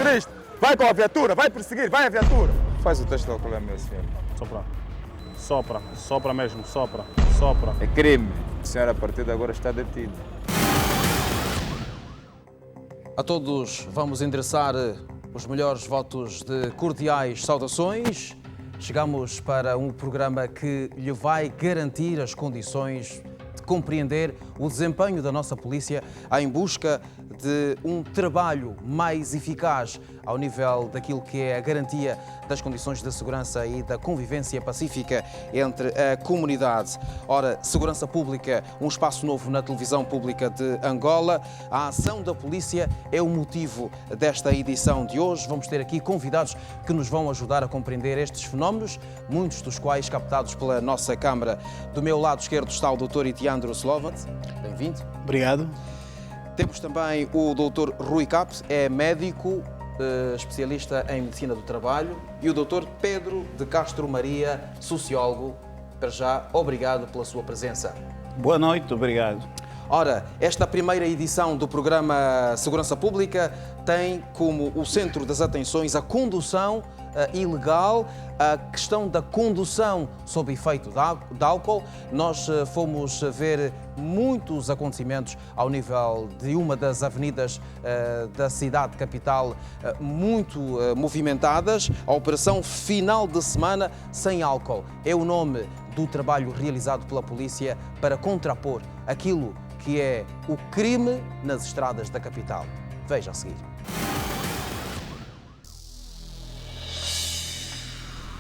motorista. Vai com a viatura, vai perseguir, vai a viatura. Faz o teste de alcoolemia, senhor. Sopra mesmo. É crime. O senhor, a partir de agora, está detido. A todos vamos endereçar os melhores votos de cordiais saudações. Chegamos para um programa que lhe vai garantir as condições de compreender o desempenho da nossa polícia em busca de um trabalho mais eficaz ao nível daquilo que é a garantia das condições de segurança e da convivência pacífica entre a comunidade. Ora, segurança pública, um espaço novo na televisão pública de Angola. A ação da polícia é o motivo desta edição de hoje. Vamos ter aqui convidados que nos vão ajudar a compreender estes fenómenos, muitos dos quais captados pela nossa Câmara. Do meu lado esquerdo está o Dr. Itiandro Slovat. Bem-vindo. Obrigado. Temos também o Dr. Rui Capes, é médico, especialista em medicina do trabalho, e o Dr. Pedro de Castro Maria, sociólogo. Para já, obrigado pela sua presença. Boa noite, obrigado. Ora, esta primeira edição do programa Segurança Pública tem como o centro das atenções a condução ilegal, a questão da condução sob efeito de álcool. Nós fomos ver muitos acontecimentos ao nível de uma das avenidas da cidade capital muito movimentadas. A Operação Final de Semana Sem Álcool é o nome do trabalho realizado pela polícia para contrapor aquilo que é o crime nas estradas da capital. Veja a seguir.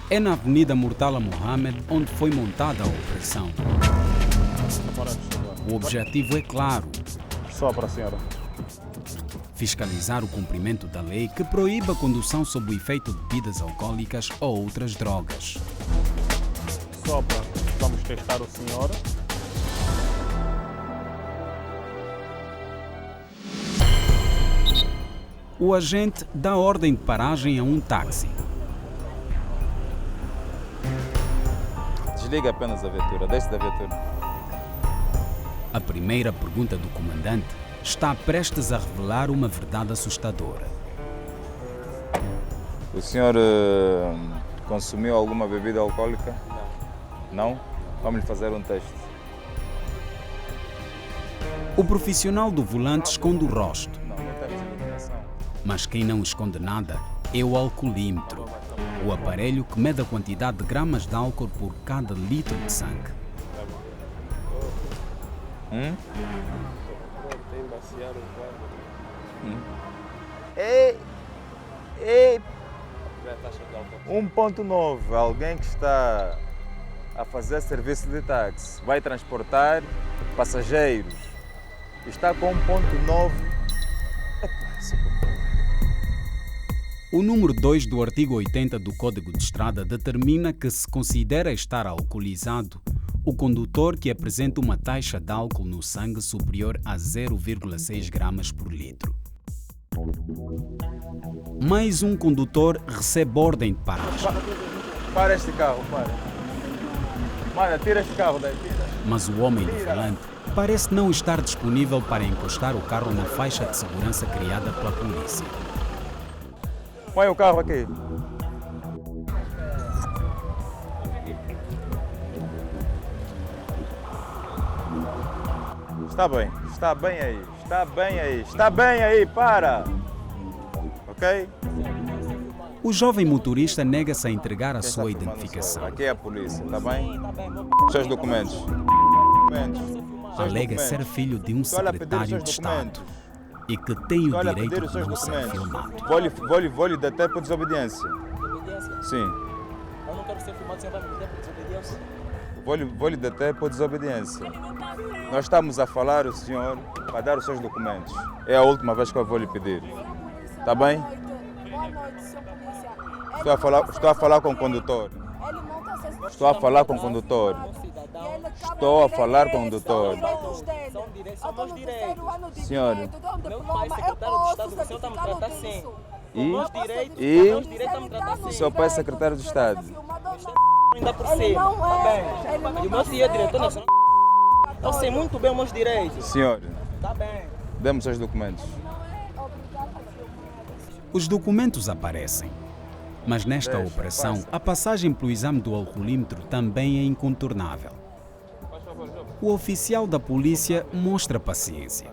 É na Avenida Murtala Mohamed onde foi montada a operação. O objetivo é claro: Sopra, senhora. fiscalizar o cumprimento da lei que proíbe a condução sob o efeito de bebidas alcoólicas ou outras drogas. Sopra. Vamos testar o senhor. O agente dá ordem de paragem a um táxi. Desliga apenas a viatura, desce da viatura. A primeira pergunta do comandante está prestes a revelar uma verdade assustadora. O senhor consumiu alguma bebida alcoólica? Não? Vamos lhe fazer um teste. O profissional do volante esconde o rosto, Não temos eliminação. mas quem não esconde nada é o alcoolímetro, o aparelho que mede a quantidade de gramas de álcool por cada litro de sangue. Ei! 1.9. Alguém que está a fazer serviço de táxi vai transportar passageiros. Está com 1.9. O número 2 do artigo 80 do Código de Estrada determina que se considera estar alcoolizado o condutor que apresenta uma taxa de álcool no sangue superior a 0,6 gramas por litro. Mais um condutor recebe ordem de paragem. Para este carro, para. Mano, tira este carro daí, tira. Mas o homem do volante parece não estar disponível para encostar o carro na faixa de segurança criada pela polícia. Põe o carro aqui. Está bem aí, está bem aí, para! Ok? O jovem motorista nega-se a entregar a sua identificação. Aqui é a polícia, está bem? Seus documentos. Alega ser filho de um secretário de Estado e que tem o direito de não ser filmado. Vou lhe deter por desobediência. Sim. Eu não quero ser filmado, você vai me deter por desobediência? Vou lhe deter por desobediência. Nós estamos a falar o senhor para dar os seus documentos. É a última vez que eu vou lhe pedir. Está bem? Boa noite, senhor polícia. Estou a falar com o condutor. Ele monta essas... Estou a falar com o condutor. Estou a falar com o doutor. São direitos, são meus direitos. Senhor. Meu pai, secretário de Estado, o senhor está me tratando assim. Meus direitos, E meus direitos estão me tratando assim. seu pai é secretário de Estado. Ainda por cima, tá bem. E o meu senhor é diretor nacional. Eu sei muito bem os meus direitos. Senhor, Tá bem. dê-me os seus documentos. Os documentos aparecem. Mas nesta operação, a passagem pelo exame do alcoolímetro também é incontornável. O oficial da polícia mostra paciência,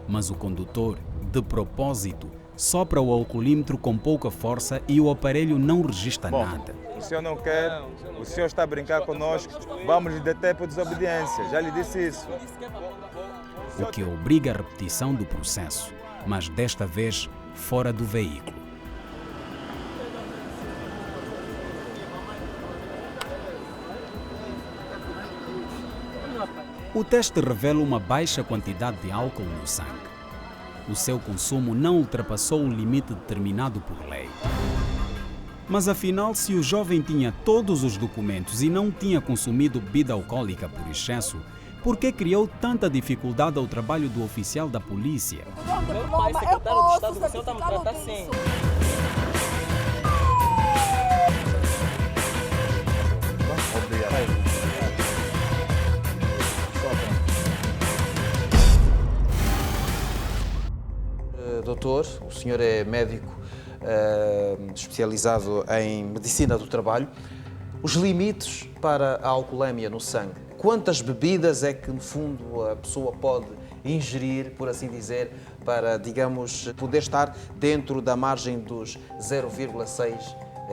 mas o condutor, de propósito, sopra o alcoolímetro com pouca força e o aparelho não registra nada. O senhor não quer, o senhor está a brincar conosco, vamos lhe deter por desobediência, já lhe disse isso. O que obriga a repetição do processo, mas desta vez fora do veículo. O teste revela uma baixa quantidade de álcool no sangue. O seu consumo não ultrapassou o limite determinado por lei. Mas afinal, se o jovem tinha todos os documentos e não tinha consumido bebida alcoólica por excesso, por que criou tanta dificuldade ao trabalho do oficial da polícia? Meu pai, secretário de Estado, o senhor está me tratando assim. Doutor, o senhor é médico especializado em medicina do trabalho. Os limites para a alcoolemia no sangue. Quantas bebidas é que, no fundo, a pessoa pode ingerir, por assim dizer, para, digamos, poder estar dentro da margem dos 0,6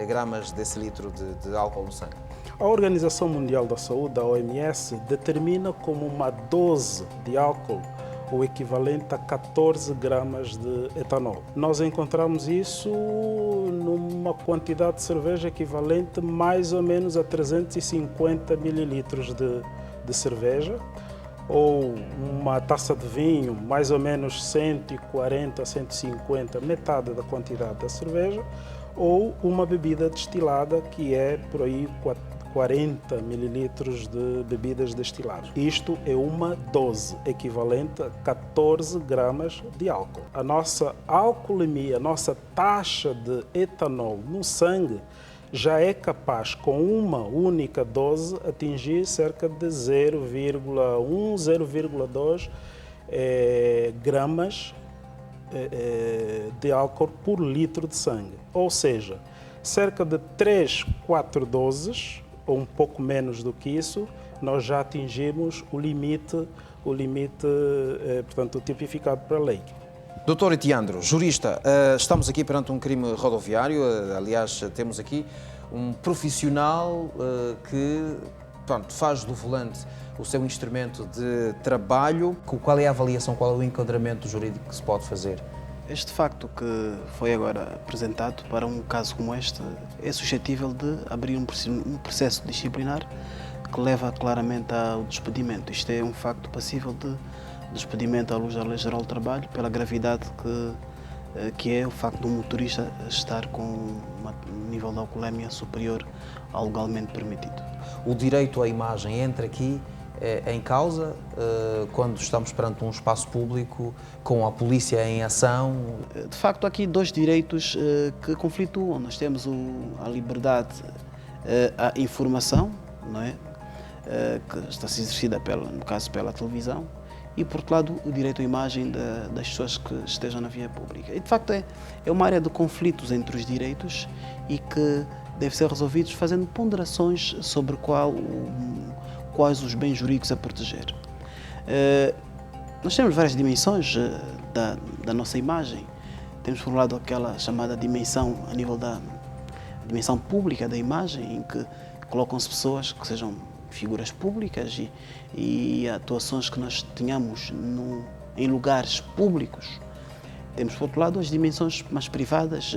gramas decilitro de álcool no sangue? A Organização Mundial da Saúde, a OMS, determina como uma dose de álcool o equivalente a 14 gramas de etanol. Nós encontramos isso numa quantidade de cerveja equivalente mais ou menos a 350 mililitros de cerveja, ou uma taça de vinho, mais ou menos 140, 150, metade da quantidade da cerveja, ou uma bebida destilada que é por aí 40 mililitros de bebidas destiladas. Isto é uma dose equivalente a 14 gramas de álcool. A nossa alcoolemia, a nossa taxa de etanol no sangue já é capaz, com uma única dose, atingir cerca de 0,1, 0,2 gramas de álcool por litro de sangue. Ou seja, cerca de 3, 4 doses, ou um pouco menos do que isso, nós já atingimos o limite portanto, tipificado pela lei. Doutor Etiandro, jurista, estamos aqui perante um crime rodoviário. Aliás, temos aqui um profissional que faz do volante o seu instrumento de trabalho. Qual é a avaliação, qual é o enquadramento jurídico que se pode fazer? Este facto que foi agora apresentado para um caso como este é suscetível de abrir um processo disciplinar que leva claramente ao despedimento. Isto é um facto passível de despedimento à luz da Lei Geral do Trabalho pela gravidade que é o facto de um motorista estar com um nível de alcoolemia superior ao legalmente permitido. O direito à imagem entra aqui em causa quando estamos perante um espaço público com a polícia em ação? De facto, há aqui dois direitos que conflituam. Nós temos a liberdade à informação, não é? Que está a ser exercida, no caso, pela televisão, e, por outro lado, o direito à imagem das pessoas que estejam na via pública. E, de facto, é uma área de conflitos entre os direitos e que deve ser resolvidos fazendo ponderações sobre quais os bens jurídicos a proteger. Nós temos várias dimensões da nossa imagem. Temos, por um lado, aquela chamada dimensão a nível da dimensão pública da imagem, em que colocam-se pessoas que sejam figuras públicas e atuações que nós tenhamos em lugares públicos. Temos, por outro lado, as dimensões mais privadas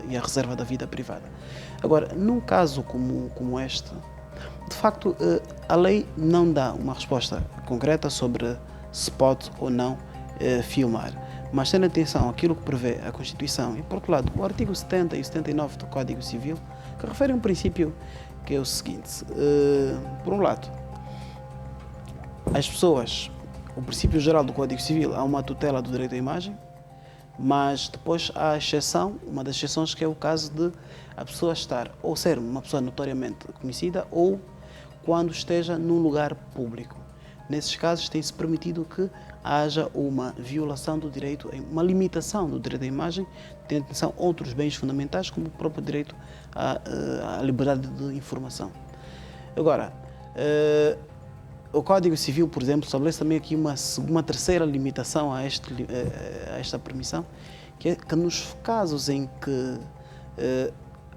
e a reserva da vida privada. Agora, num caso como este, de facto, a lei não dá uma resposta concreta sobre se pode ou não filmar, mas tendo atenção àquilo que prevê a Constituição e, por outro lado, o artigo 70 e 79 do Código Civil, que referem a um princípio que é o seguinte: por um lado, as pessoas, o princípio geral do Código Civil, há uma tutela do direito à imagem, mas depois há a exceção, uma das exceções que é o caso de a pessoa estar ou ser uma pessoa notoriamente conhecida ou quando esteja num lugar público. nesses casos tem-se permitido que haja uma violação do direito, uma limitação do direito à imagem, tendo atenção outros bens fundamentais, como o próprio direito à liberdade de informação. Agora, o Código Civil, por exemplo, estabelece também aqui uma terceira limitação a esta permissão, que é que nos casos em que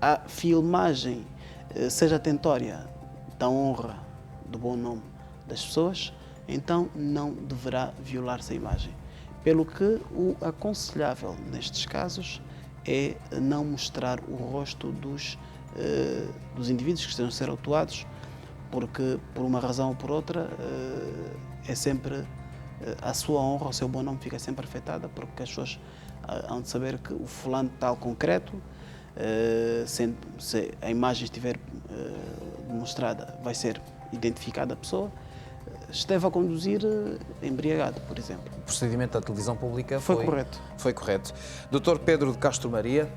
a filmagem seja tentória da honra, do bom nome das pessoas, então não deverá violar-se a imagem. Pelo que o aconselhável nestes casos é não mostrar o rosto dos indivíduos que estejam a ser autuados, porque por uma razão ou por outra é sempre a sua honra, o seu bom nome fica sempre afetada, porque as pessoas hão de saber que o fulano tal concreto, se a imagem estiver demonstrada, vai ser identificada a pessoa, esteve a conduzir embriagado, por exemplo. O procedimento da televisão pública foi correto. Foi correto. Dr. Pedro de Castro Maria,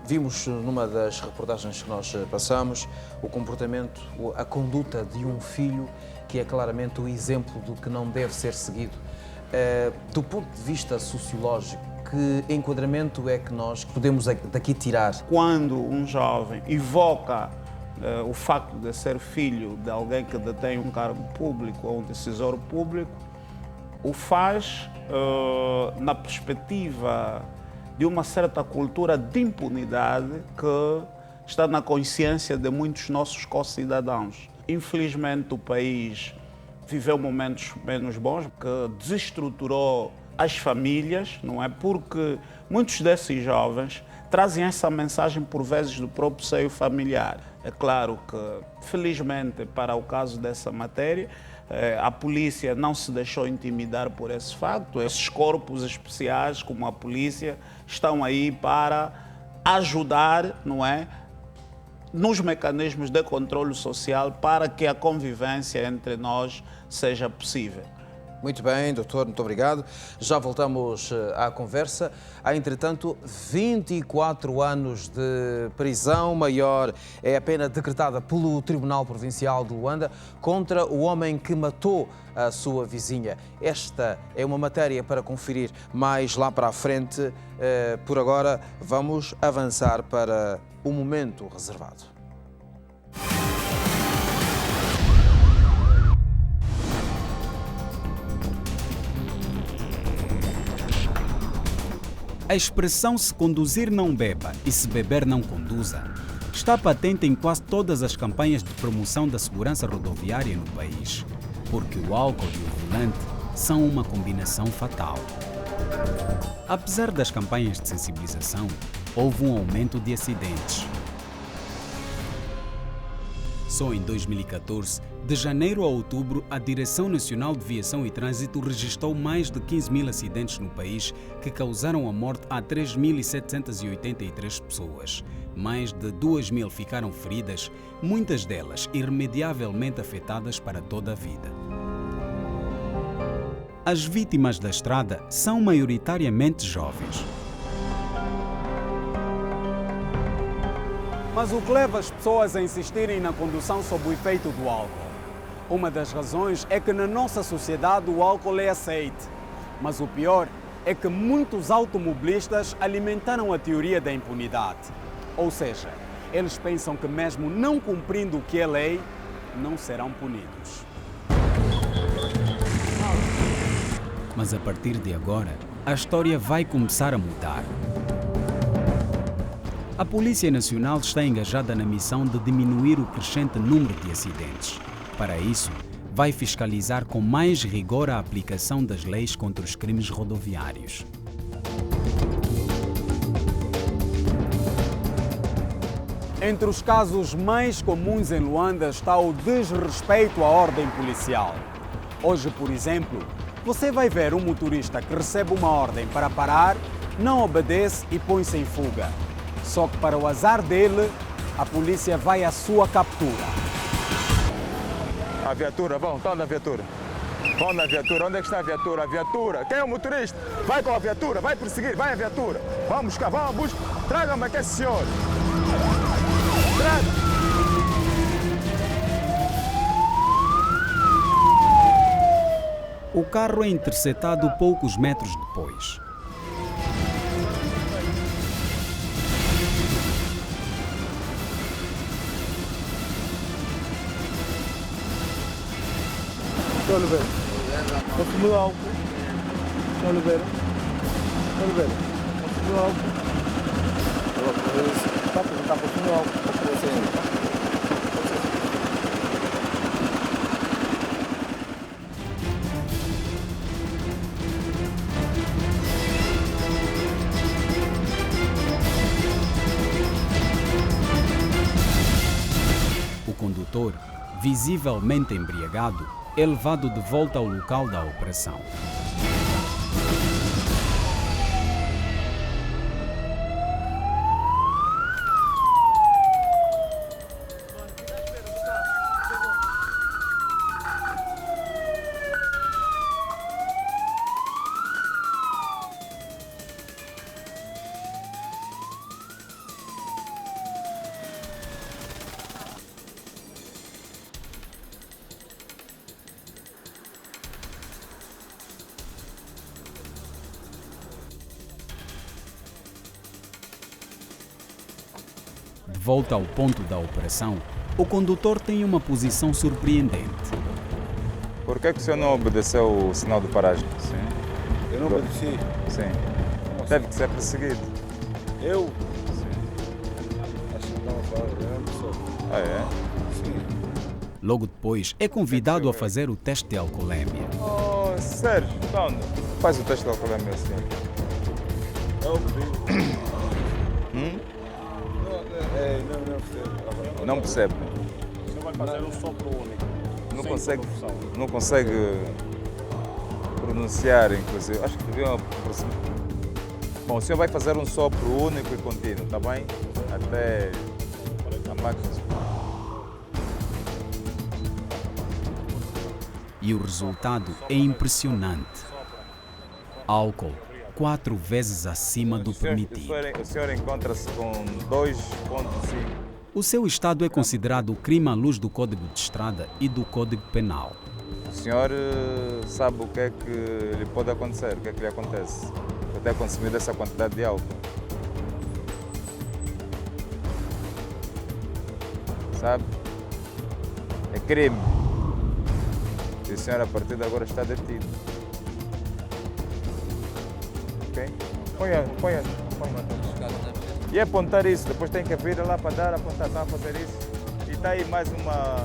vimos numa das reportagens que nós passamos o comportamento, a conduta de um filho que é claramente o exemplo do que não deve ser seguido. Do ponto de vista sociológico, que enquadramento é que nós podemos daqui tirar? Quando um jovem evoca o facto de ser filho de alguém que detém um cargo público ou um decisor público, o faz na perspectiva de uma certa cultura de impunidade que está na consciência de muitos nossos co-cidadãos. Infelizmente, o país viveu momentos menos bons, que desestruturou as famílias, não é? Porque muitos desses jovens trazem essa mensagem por vezes do próprio seio familiar. É claro que, felizmente, para o caso dessa matéria, a polícia não se deixou intimidar por esse facto. Esses corpos especiais, como a polícia, estão aí para ajudar, não é, nos mecanismos de controle social para que a convivência entre nós seja possível. Muito bem, doutor, muito obrigado. Já voltamos à conversa. Há, entretanto, 24 anos de prisão maior é a pena decretada pelo Tribunal Provincial de Luanda contra o homem que matou a sua vizinha. Esta é uma matéria para conferir mais lá para a frente. Por agora, vamos avançar para o momento reservado. A expressão "se conduzir não beba" e "se beber não conduza" está patente em quase todas as campanhas de promoção da segurança rodoviária no país, porque o álcool e o volante são uma combinação fatal. Apesar das campanhas de sensibilização, houve um aumento de acidentes. Só em 2014, de janeiro a outubro, a Direção Nacional de Viação e Trânsito registrou mais de 15 mil acidentes no país que causaram a morte a 3.783 pessoas. Mais de 2 mil ficaram feridas, muitas delas irremediavelmente afetadas para toda a vida. As vítimas da estrada são maioritariamente jovens. Mas o que leva as pessoas a insistirem na condução sob o efeito do álcool? Uma das razões é que na nossa sociedade o álcool é aceite. Mas o pior é que muitos automobilistas alimentaram a teoria da impunidade. Ou seja, eles pensam que mesmo não cumprindo o que é lei, não serão punidos. Mas a partir de agora, a história vai começar a mudar. A Polícia Nacional está engajada na missão de diminuir o crescente número de acidentes. Para isso, vai fiscalizar com mais rigor a aplicação das leis contra os crimes rodoviários. Entre os casos mais comuns em Luanda está o desrespeito à ordem policial. Hoje, por exemplo, você vai ver um motorista que recebe uma ordem para parar, não obedece e põe-se em fuga. Só que, para o azar dele, a polícia vai à sua captura. A viatura, vão, estão na viatura. Vão na viatura, onde é que está a viatura? A viatura, quem é o motorista? Vai com a viatura, vai perseguir, vai a viatura. Vamos buscar, vamos, buscar. Traga-me aqui esse senhor. Traga. carro é interceptado poucos metros depois. Sr. Oliveira, consumiu álcool? Sr. Oliveira? Sr. Oliveira, consumiu álcool? Está a perguntar, consumiu álcool? O condutor, visivelmente embriagado, é levado de volta ao local da operação. De volta ao ponto da operação, o condutor tem uma posição surpreendente. Por que o senhor não obedeceu o sinal de paragem? Sim. Eu não obedeci? Sim. Teve que ser perseguido. Eu? Sim. Acho que não falo, eu não sou. Ah, é? Sim. Logo depois, é convidado a fazer o teste de alcoolemia. Oh, Sérgio, então, faz o teste de alcoolemia, senhor. Eu pedi. Não percebe. Você vai fazer um sopro único. Não consegue pronunciar, inclusive. Acho que devia. Bom, o senhor vai fazer um sopro único e contínuo, tá bem? Até a máquina. E o resultado é impressionante. Álcool 4 vezes acima do permitido. O senhor encontra-se com 2,5. O seu estado é considerado crime à luz do Código de Estrada e do Código Penal. O senhor sabe o que é que lhe pode acontecer, o que é que lhe acontece por ter consumido essa quantidade de álcool. Sabe? É crime. E o senhor, a partir de agora, está detido. Ok? Põe. E apontar isso, depois tem que vir lá para dar, apontar, está a fazer isso. E está aí mais uma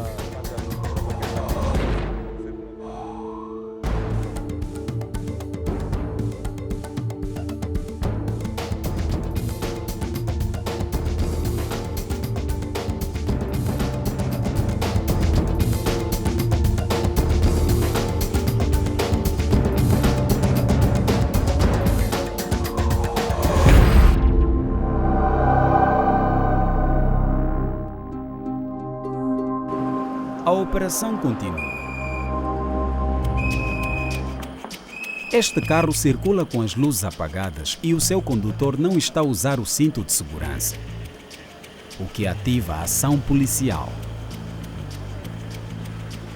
A operação continua. Este carro circula com as luzes apagadas e o seu condutor não está a usar o cinto de segurança, o que ativa a ação policial.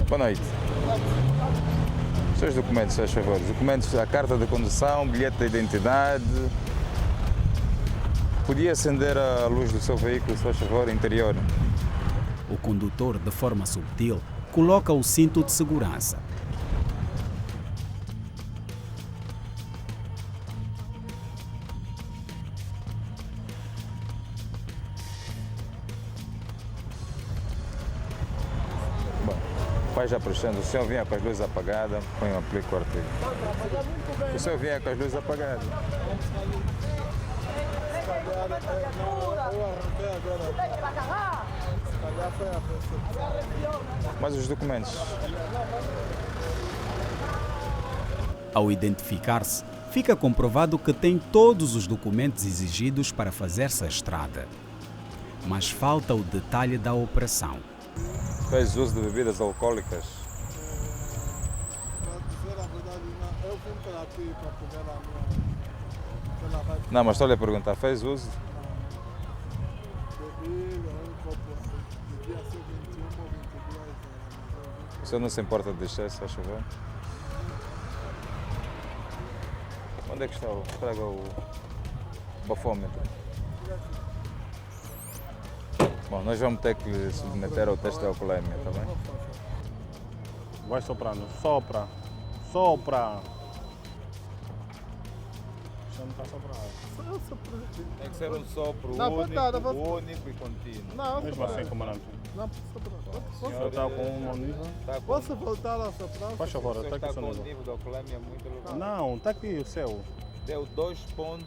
Boa noite. Os seus documentos, por favor. Documentos, a carta de condução, bilhete de identidade. Podia acender a luz do seu veículo, por favor, interior. O condutor, de forma subtil, coloca o cinto de segurança. Bom, vai já prestando. O senhor vinha com as luzes apagadas, põe um aplico o artigo. O senhor vinha com as luzes apagadas. Mas os documentos? Ao identificar-se, fica comprovado que tem todos os documentos exigidos para fazer-se a estrada. Mas falta o detalhe da operação. Fez uso de bebidas alcoólicas? Não, mas estou-lhe a perguntar, fez uso? O senhor não se importa de deixar, se faz favor? Onde é que está? Traga o bafômetro. Bom, nós vamos ter que lhe submeter ao teste de alcoolemia, está bem? Vai soprando. Sopra. Sopra. Já não está soprando. Tem que ser um sopro Não, único, pode dar, único e contínuo. Não, Mesmo assim, comandante. Não, O senhor está com um nível? posso voltar a soprar? Faz favor, O senhor está aqui está o com seu o nível. nível de alcoolemia muito elevado. Não, está aqui o seu. Deu 2.2.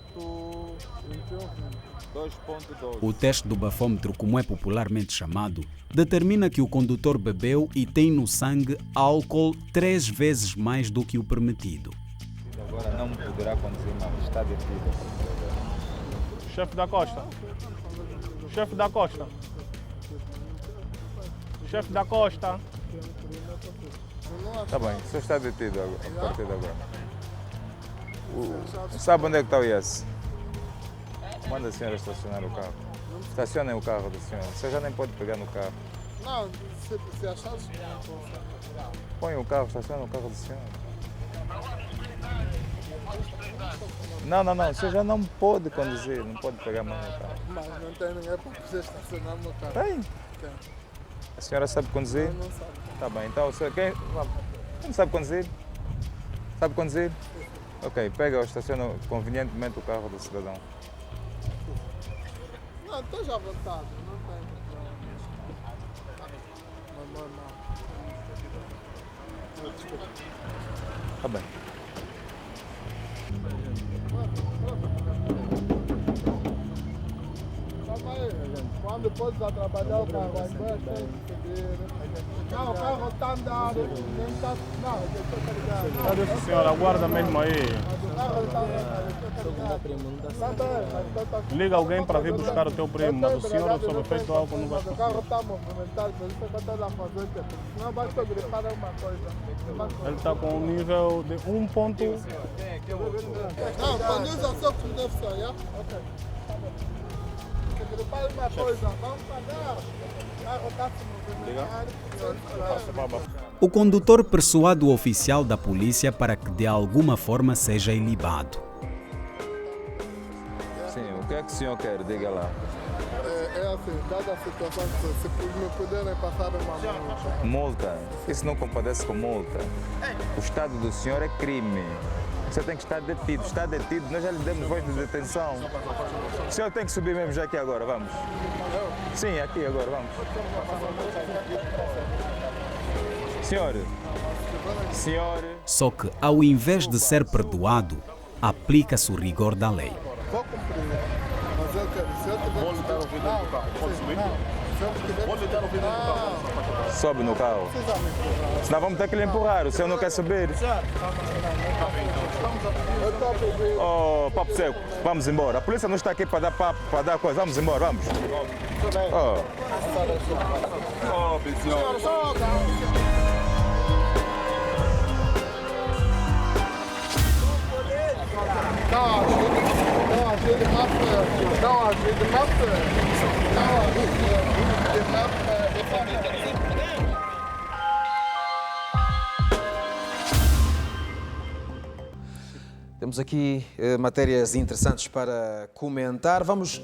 O teste do bafômetro, como é popularmente chamado, determina que o condutor bebeu e tem no sangue álcool 3 vezes mais do que o permitido. Agora não poderá conduzir mais, está detido. Chefe da Costa. Chefe da Costa. Chefe da Costa. Está bem, o senhor está detido a partir de agora. Sabe onde é que está o IES? Manda a senhora estacionar o carro. Estacionem o carro da senhora. Você já nem pode pegar no carro. Não, se achares que não posso. Põe o carro, estaciona o carro da senhora. Não, você já não pode conduzir, não pode pegar mais no carro. Mas não tem ninguém para poder estacionar no carro. Tem? Tem. A senhora sabe conduzir? Não sabe. Tá bem, então quem não sabe conduzir? Sabe conduzir? Ok, pega ou estaciona convenientemente o carro do cidadão. Não, esteja à vontade, não tem problema. Mas normal. Desculpa. Tá bem. Calma aí, quando pôs a trabalhar o carro, as coisas têm que subir. Não, o carro está andando, nem está. Não, eu estou ligado. Cadê essa senhora? Aguarda mesmo aí. O carro está andando, está bem. Liga alguém para vir buscar o teu primo, mas o senhor sob efeito álcool não vai O carro conseguir. está movimentado, por isso que eu estou lá fazendo tempo. Senão vai só gripar uma coisa. Ele está com um nível de 1 ponto. Não, conduza só com deve ser, já? Ok. Se gripar uma coisa, vamos pagar. O carro está se movimentando. O condutor persuade o oficial da polícia para que de alguma forma seja ilibado. Sim, o que é que o senhor quer? Diga lá. É assim, dada a situação, se me puderem passar uma multa. Multa? Isso não compadece com multa. O estado do senhor é crime. Você tem que estar detido. Está detido, nós já lhe demos voz de detenção. O senhor tem que subir mesmo já aqui agora, vamos. Sim, aqui agora, vamos. Senhor. Só que, ao invés de ser perdoado, aplica-se o rigor da lei. Vou cumprir, mas eu quero, se eu tiver... Vou lhe dar o vidro do carro, pode subir? Vou lhe dar o vidro do carro. Sobe no carro. Senão vamos ter que lhe empurrar, o senhor não quer subir. Oh, papo seco, vamos embora. A polícia não está aqui para dar papo, para dar coisa. Vamos embora, vamos. Oh, senhor. Temos aqui matérias interessantes para comentar. Vamos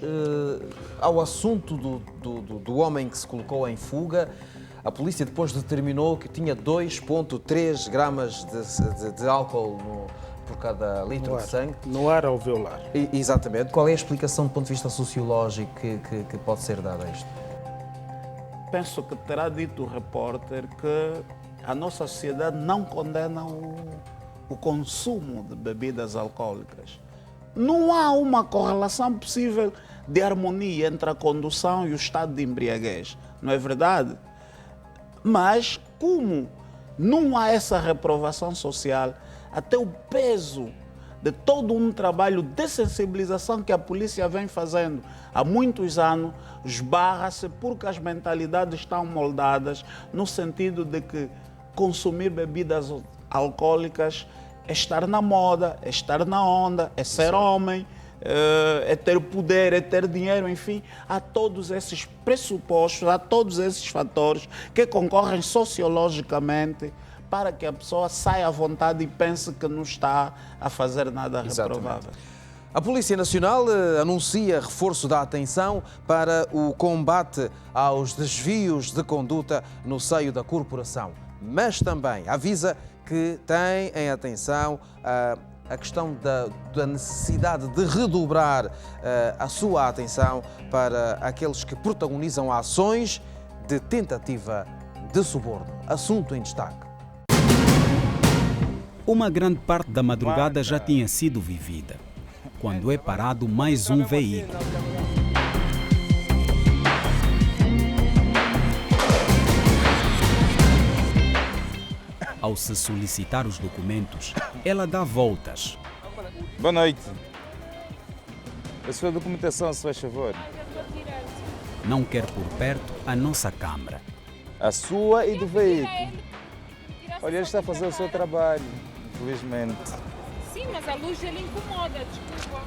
ao assunto do homem que se colocou em fuga. A polícia depois determinou que tinha 2,3 gramas de álcool por cada litro de sangue. No ar alveolar. Exatamente. Qual é a explicação do ponto de vista sociológico que pode ser dada a isto? Penso que terá dito o repórter que a nossa sociedade não condena o consumo de bebidas alcoólicas. Não há uma correlação possível de harmonia entre a condução e o estado de embriaguez, não é verdade? Mas, como não há essa reprovação social, até o peso de todo um trabalho de sensibilização que a polícia vem fazendo há muitos anos, esbarra-se porque as mentalidades estão moldadas no sentido de que consumir bebidas alcoólicas é estar na moda, é estar na onda, é ser homem, é ter poder, é ter dinheiro, enfim, há todos esses pressupostos, há todos esses fatores que concorrem sociologicamente para que a pessoa saia à vontade e pense que não está a fazer nada reprovável. A Polícia Nacional anuncia reforço da atenção para o combate aos desvios de conduta no seio da corporação, mas também avisa que tem em atenção a questão da necessidade de redobrar a sua atenção para aqueles que protagonizam ações de tentativa de suborno. Assunto em destaque. Uma grande parte da madrugada já tinha sido vivida, quando é parado mais um veículo. Ao se solicitar os documentos, ela dá voltas. Boa noite. A sua documentação, se faz favor. Não quer por perto a nossa câmara. A sua e do veículo. Olha, ele está a fazer o seu trabalho, infelizmente. Sim, mas a luz ele incomoda, desculpa.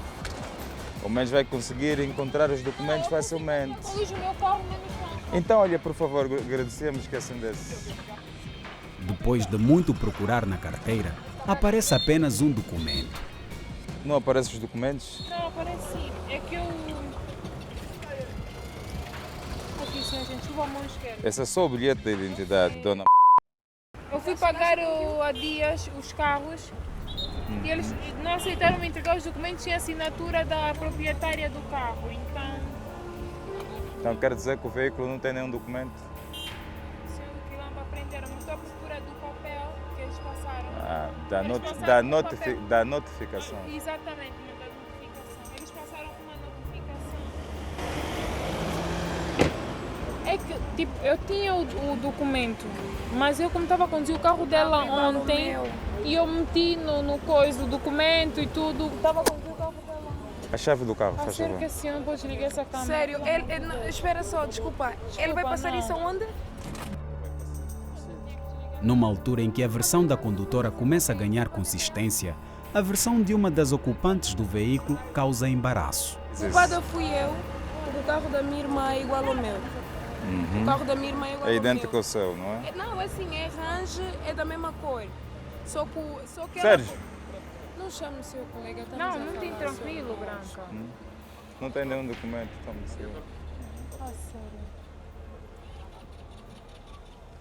Ao menos vai conseguir encontrar os documentos facilmente. A luz do meu carro não me faz. Então, olha, por favor, agradecemos que acendesse. Depois de muito procurar na carteira, aparece apenas um documento. Não aparecem os documentos? Não, aparece. É que eu... Aqui, senhor, gente, chuva a mão esquerda. Esse é só o bilhete de identidade, dona. Eu fui pagar há dias os carros e eles não aceitaram me entregar os documentos e a assinatura da proprietária do carro, Então quer dizer que o veículo não tem nenhum documento? Senhor Quilamba, aprenderam, não estou à procura do papel que eles passaram. Da notificação. Exatamente, da notificação. Eles passaram uma notificação. É que, tipo, eu tinha o documento, mas eu como estava a conduzir o carro dela ontem e eu meti no coisa o documento e tudo, estava a conduzir o carro dela. A chave do carro, faz Sério favor. que a senhora pode ligar essa câmera? Sério, espera só, desculpa. Ele vai passar não. isso aonde? Numa altura em que a versão da condutora começa a ganhar consistência, a versão de uma das ocupantes do veículo causa embaraço. Culpada fui eu, porque o carro da minha irmã é igual ao meu. O carro da minha irmã é igual ao meu. É idêntico ao seu, não é? Não, assim, é range, é da mesma cor. Só que Sérgio? Não chame o seu colega. estamos Não, a muito falar tranquilo, Branca. Não tem nenhum documento, toma-se. Ah, sério.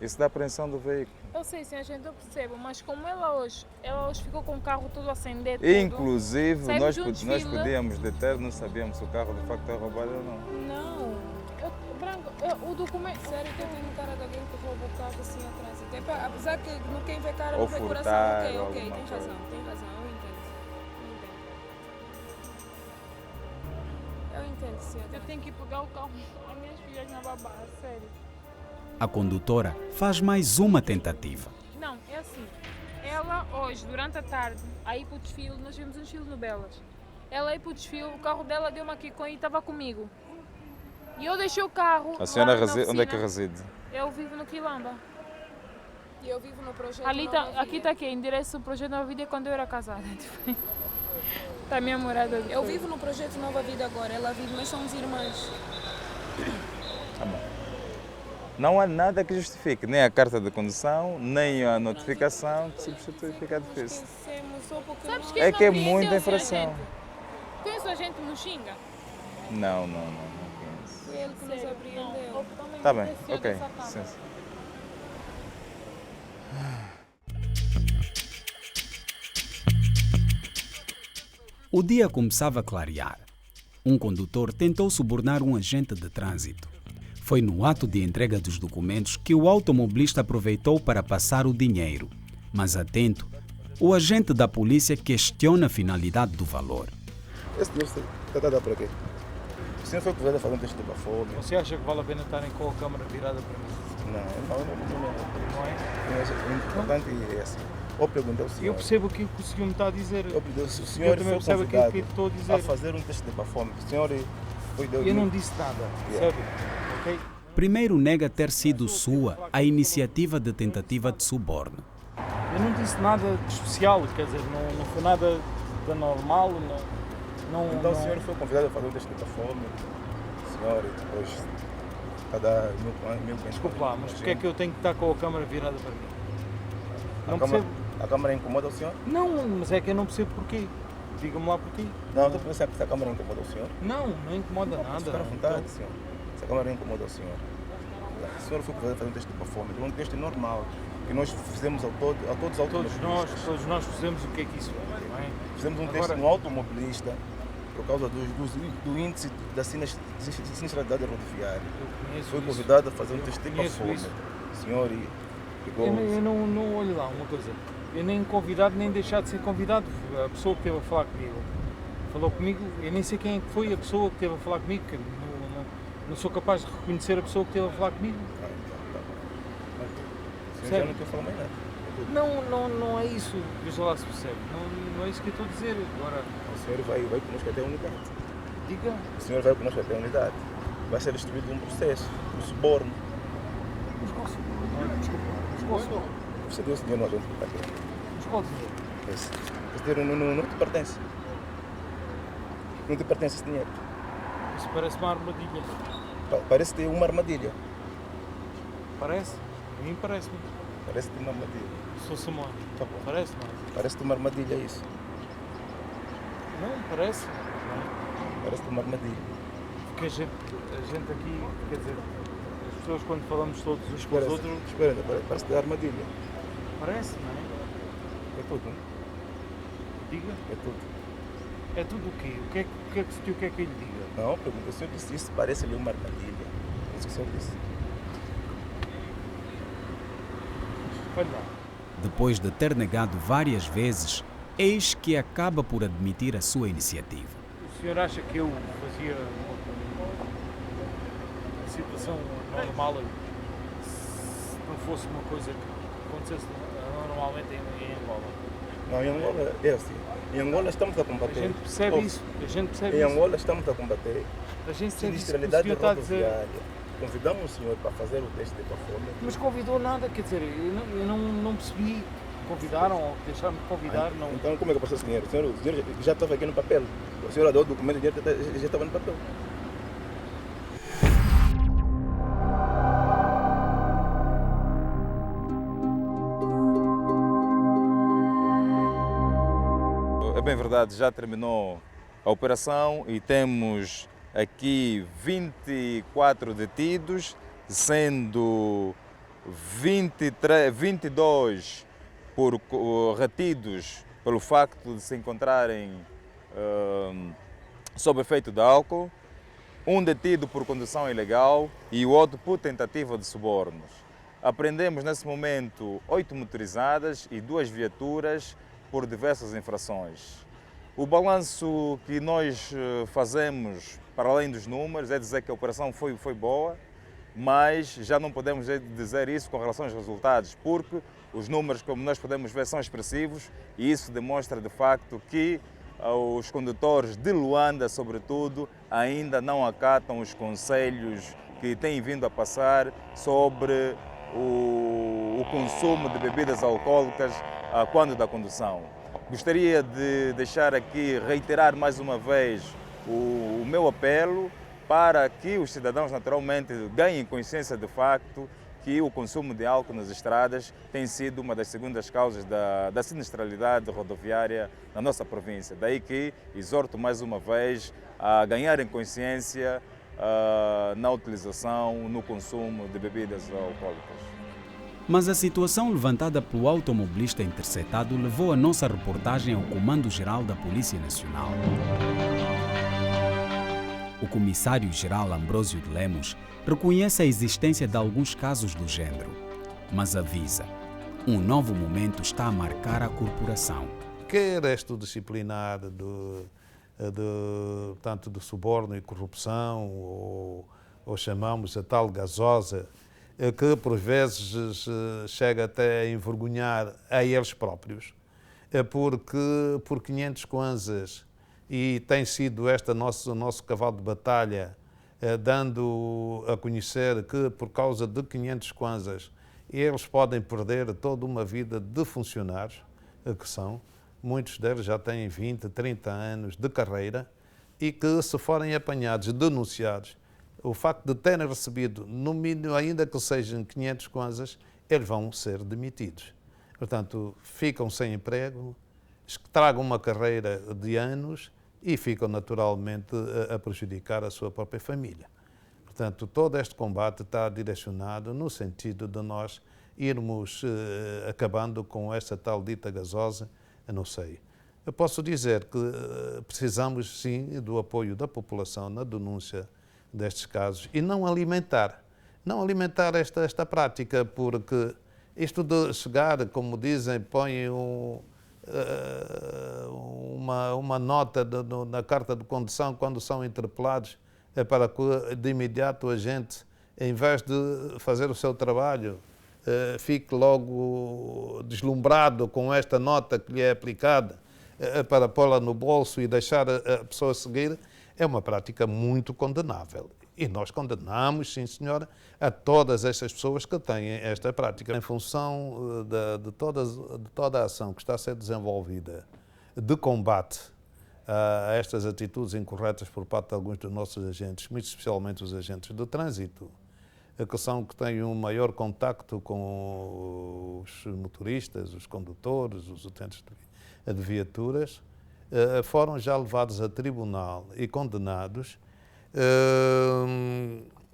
Isso dá apreensão do veículo. Eu sei, sim, a gente eu percebo, mas como ela hoje ficou com o carro todo acender, tudo. Inclusive, Saímos nós juntos, podíamos deter, não sabíamos se o carro de facto é roubado ou não. Não. Branco, o documento... Sério que eu tenho cara de alguém que rouba o carro assim atrás. Apesar que quem vê cara Ou não vê coração. furtar, Ok, alguma tem razão, coisa. Eu entendo, sim. Eu tenho que pegar o carro, as minhas filhas na babá, sério. A condutora faz mais uma tentativa. Não, é assim. Ela hoje, durante a tarde, aí para o desfile, nós vimos um desfile no Belas. Ela aí para o desfile, o carro dela deu uma quicô e estava comigo. E eu deixei o carro. A senhora lá na onde é que oficina. reside? Eu vivo no Quilamba. E eu vivo no projeto Ali Nova tá, Vida. aqui está aqui, endereço do projeto Nova Vida é quando eu era casada. Está a minha morada. Eu vivo no projeto Nova Vida agora. Ela vive, nós somos irmãs. Tá bom. Não há nada que justifique, nem a carta de condução, nem a notificação que substitui, fica difícil. Esquecemos só porque Sabes não- quem É que é não muita conheceu, infração. senhor agente? Conhece a gente no Xinga? Não conheço. Foi ele que nos Sério? apreendeu. Não, também Tá não bem, desceu ok. dessa cama. Sim, sim. O dia começava a clarear. Um condutor tentou subornar um agente de trânsito. Foi no ato de entrega dos documentos que o automobilista aproveitou para passar o dinheiro. Mas atento, o agente da polícia questiona a finalidade do valor. Esse dinheiro está a dar para quê? O senhor foi convidado a fazer um teste de bafome. Você acha que vale a pena estarem com a câmera virada para mim? Não Não é? O importante é assim. Ou perguntar ao senhor. Eu percebo aquilo que o senhor me está a dizer. Eu pergunto se o senhor também foi percebo aquilo convidado que estou a dizer. a fazer um teste de bafome. O senhor foi deu Eu não disse nada, percebe? Ok? Primeiro nega ter sido sua a iniciativa de tentativa de suborno. Eu não disse nada de especial, quer dizer, não foi nada de anormal. Então o senhor foi convidado a fazer um teste de bafome. O senhor depois está a dar mil Desculpe lá, mas porquê é que eu tenho que estar com a câmera virada para mim? Não percebo. A câmara incomoda o senhor? Não, mas é que eu não percebo porquê. Diga-me lá porquê. Não, estou a pensar que a câmara incomoda o senhor. Não incomoda nada. Ficar à vontade, senhor. Se a câmara incomoda o senhor. O senhor foi fazer um teste de bafômetro, um teste normal, que nós fizemos a todos os automobilistas. Todos nós fizemos o que é que isso é, não é? Fizemos um teste no automobilista por causa do índice da sinistralidade rodoviária. Foi convidado a fazer um teste de bafômetro. Senhor, eu não olho lá, uma coisa. Eu nem convidado, nem deixar de ser convidado. A pessoa que esteve a falar comigo falou comigo, eu nem sei quem foi a pessoa que esteve a falar comigo, que não sou capaz de reconhecer a pessoa que esteve a falar comigo. O senhor já não quer falar mais nada. Não é isso, veja lá se percebe. Não é isso que eu estou a dizer. Agora, o senhor vai conosco até a unidade. Diga. O senhor vai conosco até a unidade. Vai ser distribuído um processo, um suborno. Mas qual suborno? Desculpa. Mas qual suborno? Você deu esse dinheiro no agente para quê? Mas qual dinheiro? Esse dinheiro não te pertence. Não te pertence esse dinheiro. Isso parece uma armadilha. Parece ter uma armadilha. Parece? A mim parece-me. Parece ter uma armadilha. Sou Samuel. Tá bom. Parece-me. Parece ter uma armadilha isso. Não, parece. Não. Parece ter uma armadilha. Porque a gente aqui, quer dizer, as pessoas quando falamos todos uns com os outros... Espera, parece ter armadilha. Parece, não é? É tudo, não é? Diga? É tudo. É tudo o quê? O que é que eu lhe diga? Não, pergunta, o senhor disse isso, parece-lhe uma armadilha. É isso que o senhor disse. Olha lá. Depois de ter negado várias vezes, eis que acaba por admitir a sua iniciativa. O senhor acha que eu fazia uma situação normal se não fosse uma coisa que acontecesse normalmente em Angola? Não, em Angola é assim. Em Angola estamos a combater. A gente percebe isso. Em Angola estamos a combater. A gente percebe isso. Sinistralidade rodoviária. Convidamos o senhor para fazer o teste de bafômetro. Mas convidou nada, quer dizer, eu não percebi. Convidaram ou deixaram-me convidar? Não. Então como é que passou esse dinheiro? O senhor já estava aqui no papel. O senhor deu o documento, o dinheiro já estava no papel. É bem verdade, já terminou a operação e temos aqui 24 detidos, sendo 22 retidos pelo facto de se encontrarem sob efeito de álcool, um detido por condução ilegal e o outro por tentativa de subornos. Apreendemos nesse momento 8 motorizadas e 2 viaturas por diversas infrações. O balanço que nós fazemos, para além dos números, é dizer que a operação foi boa, mas já não podemos dizer isso com relação aos resultados, porque os números, como nós podemos ver, são expressivos e isso demonstra de facto que os condutores de Luanda, sobretudo, ainda não acatam os conselhos que têm vindo a passar sobre o consumo de bebidas alcoólicas quando da condução. Gostaria de deixar aqui, reiterar mais uma vez o meu apelo para que os cidadãos naturalmente ganhem consciência de facto que o consumo de álcool nas estradas tem sido uma das segundas causas da sinistralidade rodoviária na nossa província. Daí que exorto mais uma vez a ganharem consciência na utilização, no consumo de bebidas alcoólicas. Mas a situação levantada pelo automobilista interceptado levou a nossa reportagem ao Comando-Geral da Polícia Nacional. O comissário-geral Ambrósio de Lemos reconhece a existência de alguns casos do género, mas avisa: um novo momento está a marcar a corporação. Quer este disciplinar tanto de suborno e corrupção, ou chamamos a tal gasosa, que por vezes chega até a envergonhar a eles próprios, porque por 500 kwanzas, e tem sido este o nosso cavalo de batalha, dando a conhecer que por causa de 500 kwanzas eles podem perder toda uma vida de funcionários, que são, muitos deles já têm 20, 30 anos de carreira, e que se forem apanhados, denunciados, o facto de terem recebido, no mínimo, ainda que sejam 500 kwanzas, eles vão ser demitidos. Portanto, ficam sem emprego, tragam uma carreira de anos e ficam naturalmente a prejudicar a sua própria família. Portanto, todo este combate está direcionado no sentido de nós irmos acabando com esta tal dita gasosa, eu não sei. Eu posso dizer que precisamos sim do apoio da população na denúncia destes casos e não alimentar esta prática, porque isto de chegar, como dizem, põe uma nota na carta de condução quando são interpelados, para que de imediato a gente, em vez de fazer o seu trabalho, fique logo deslumbrado com esta nota que lhe é aplicada para pô-la no bolso e deixar a pessoa seguir, é uma prática muito condenável. E nós condenamos, sim senhora, a todas estas pessoas que têm esta prática. Em função de toda a ação que está a ser desenvolvida de combate a estas atitudes incorretas por parte de alguns dos nossos agentes, muito especialmente os agentes de trânsito, que têm um maior contacto com os motoristas, os condutores, os utentes de viaturas, foram já levados a tribunal e condenados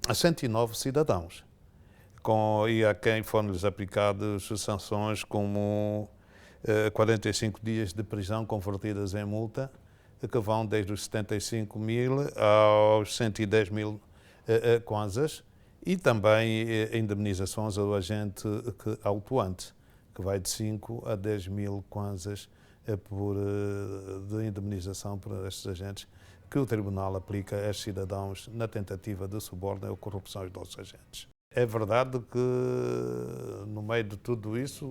a 109 cidadãos, e a quem foram-lhes aplicadas sanções como 45 dias de prisão convertidas em multa, que vão desde os 75 mil aos 110 mil kwanzas, e também indemnizações ao agente autuante, que vai de 5 a 10 mil kwanzas de indemnização para estes agentes, que o Tribunal aplica a estes cidadãos na tentativa de suborno ou corrupção dos nossos agentes. É verdade que, no meio de tudo isso,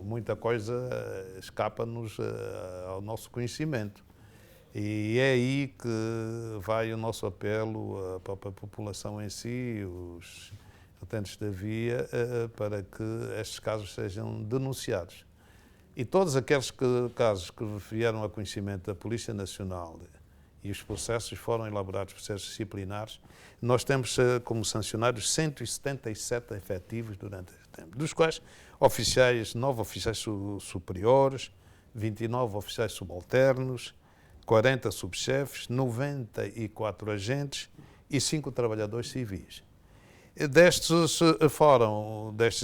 muita coisa escapa-nos ao nosso conhecimento. E é aí que vai o nosso apelo à própria população em si, os utentes da via, para que estes casos sejam denunciados. E todos aqueles casos que vieram a conhecimento da Polícia Nacional e os processos foram elaborados por processos disciplinares, nós temos como sancionados 177 efetivos durante este tempo, dos quais 9 oficiais superiores, 29 oficiais subalternos, 40 subchefes, 94 agentes e 5 trabalhadores civis. Destes